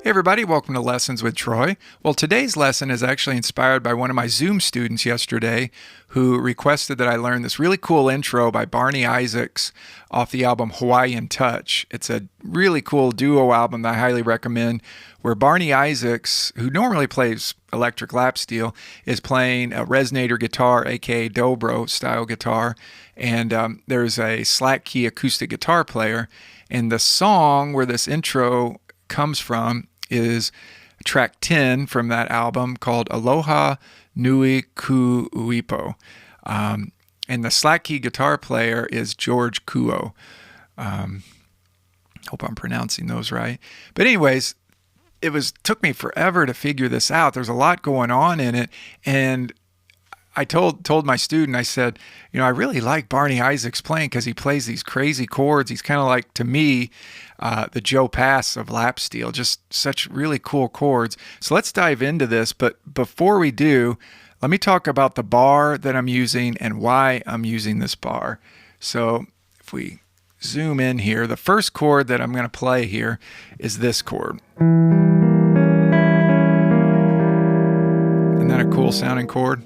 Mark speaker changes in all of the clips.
Speaker 1: Hey everybody, welcome to Lessons with Troy. Well, today's lesson is actually inspired by one of my Zoom students yesterday who requested that I learn this really cool intro by Barney off the album Hawaiian Touch. It's a really cool duo album that I highly recommend, where Barney, who normally plays electric lap steel, is playing a resonator guitar, aka dobro style guitar, and there's a slack key acoustic guitar player. And the song where this intro comes from is track 10 from that album called Aloha Nui Ku Uipo. And the slack key guitar player is George Kuo. Hope I'm pronouncing those right. But anyways, took me forever to figure this out. There's a lot going on in it. And I told my student, I said, I really like Barney playing because he plays these crazy chords. He's kind of like, to me, the Joe Pass of lap steel, just such really cool chords. So let's dive into this. But before we do, let me talk about the bar that I'm using and why I'm using this bar. So if we zoom in here, the first chord that I'm going to play here is this chord. Isn't that a cool sounding chord?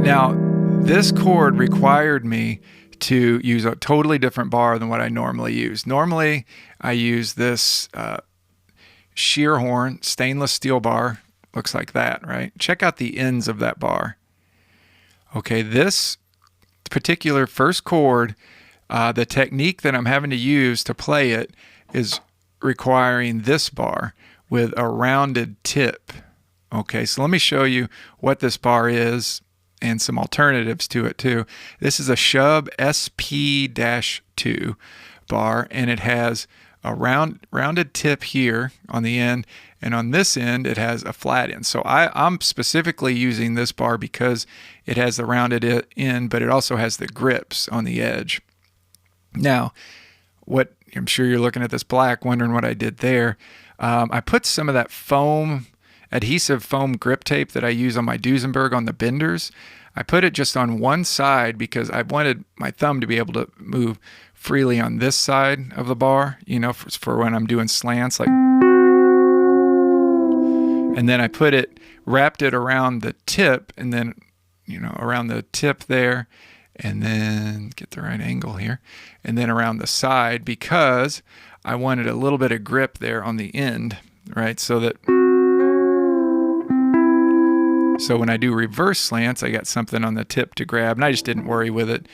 Speaker 1: Now, this chord required me to use a totally different bar than what I normally use. Normally, I use this shear horn stainless steel bar. Looks like that, right? Check out the ends of that bar. Okay, this particular first chord, the technique that I'm having to use to play it is requiring this bar with a rounded tip. Okay, so let me show you what this bar is and some alternatives to it too. This is a Shub SP-2 bar, and it has a rounded tip here on the end, and on this end it has a flat end. So I'm specifically using this bar because it has the rounded end, but it also has the grips on the edge. Now, what I'm sure you're looking at this black, wondering what I did there. I put some of that adhesive foam grip tape that I use on my Duesenberg on the benders. I put it just on one side because I wanted my thumb to be able to move freely on this side of the bar, for when I'm doing slants, like. And then I wrapped it around the tip, and then, around the tip there, and then get the right angle here, and then around the side, because I wanted a little bit of grip there on the end, right? So when I do reverse slants, I got something on the tip to grab, and I just didn't worry with it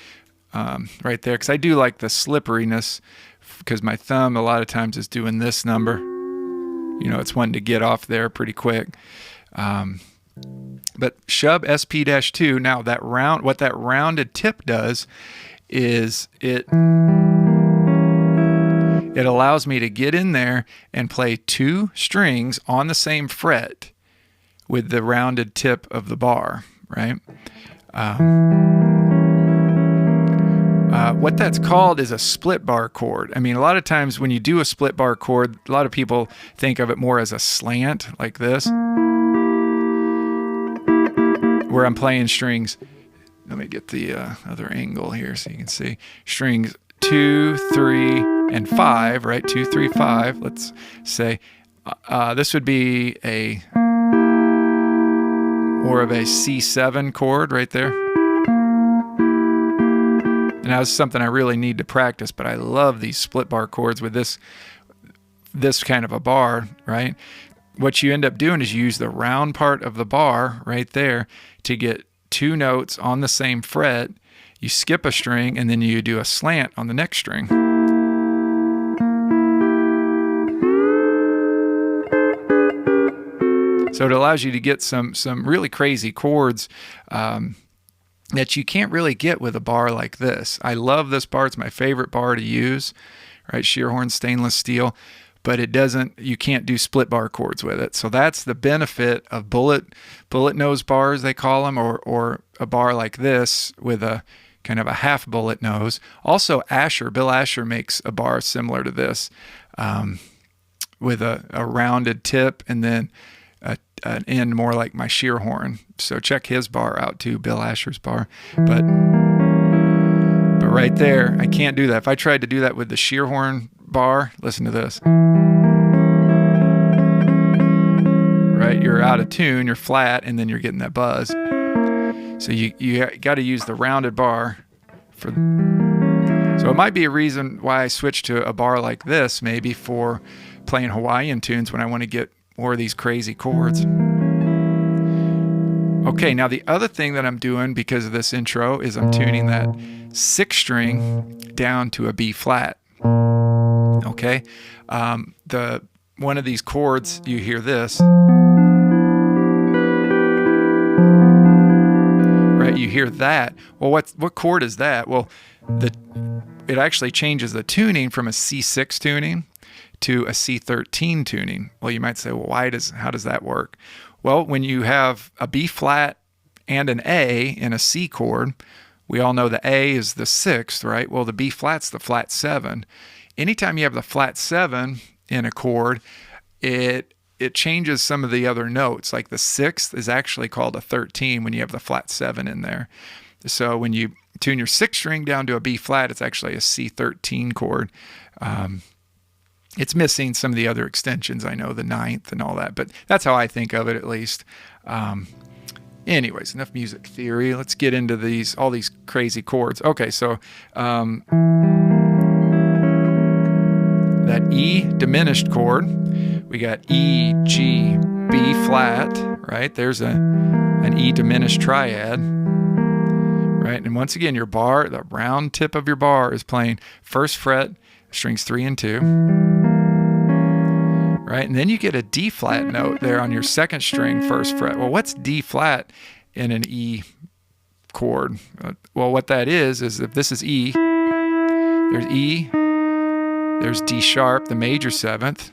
Speaker 1: right there, because I do like the slipperiness, because my thumb a lot of times is doing this number. It's one to get off there pretty quick. But Shub SP-2, now what that rounded tip does is it allows me to get in there and play two strings on the same fret with the rounded tip of the bar, right? What that's called is a split bar chord. I mean, a lot of times when you do a split bar chord, a lot of people think of it more as a slant, like this, where I'm playing strings. Let me get the other angle here so you can see. Strings 2, 3, and 5, right? 2, 3, 5. Let's say this would be more of a C7 chord right there. And that was something I really need to practice, but I love these split bar chords with this kind of a bar, right? What you end up doing is you use the round part of the bar right there to get two notes on the same fret. You skip a string, and then you do a slant on the next string. So it allows you to get some really crazy chords that you can't really get with a bar like this. I love this bar. It's my favorite bar to use, right? Shear horn stainless steel, but you can't do split bar chords with it. So that's the benefit of bullet nose bars, they call them, or a bar like this with a kind of a half bullet nose. Also, Bill Asher makes a bar similar to this with a rounded tip and then an end more like my shear horn. So check his bar out too, Bill Asher's bar. But right there, I can't do that. If I tried to do that with the shear horn bar, listen to this. Right, you're out of tune, you're flat, and then you're getting that buzz. So you got to use the rounded bar for. So it might be a reason why I switched to a bar like this, maybe for playing Hawaiian tunes when I want to get more of these crazy chords. Okay, now the other thing that I'm doing because of this intro is I'm tuning that 6th string down to a B flat. Okay, one of these chords, you hear this. Right, you hear that. Well, what chord is that? Well, it actually changes the tuning from a C6 tuning to a C13 tuning. Well, you might say, well, how does that work? Well, when you have a B flat and an A in a C chord, we all know the A is the 6th, right? Well, the B flat's the flat 7. Anytime you have the flat 7 in a chord, it changes some of the other notes. Like the 6th is actually called a 13 when you have the flat 7 in there. So when you tune your 6th string down to a B flat, it's actually a C13 chord. It's missing some of the other extensions, I know, the 9th and all that, but that's how I think of it, at least. Anyways, enough music theory. Let's get into all these crazy chords. Okay, so that E diminished chord, we got E, G, B flat, right? There's an E diminished triad, right? And once again, your bar, the round tip of your bar is playing 1st fret, strings 3 and 2, right? And then you get a D flat note there on your 2nd string, 1st fret. Well, what's D flat in an E chord? Well, what that is if this is E, there's E, there's D sharp, the major 7th,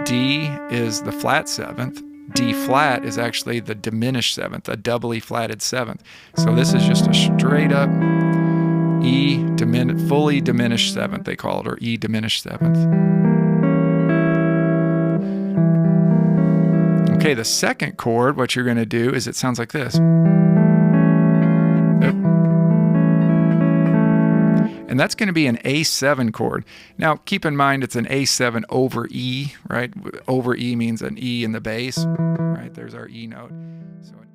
Speaker 1: D is the flat 7th, D flat is actually the diminished 7th, a doubly flatted 7th. So this is just a straight up E fully diminished 7th, they call it, or E diminished 7th. Okay, the 2nd chord, what you're going to do is it sounds like this. And that's going to be an A7 chord. Now, keep in mind it's an A7 over E, right? Over E means an E in the bass, right? There's our E note. So an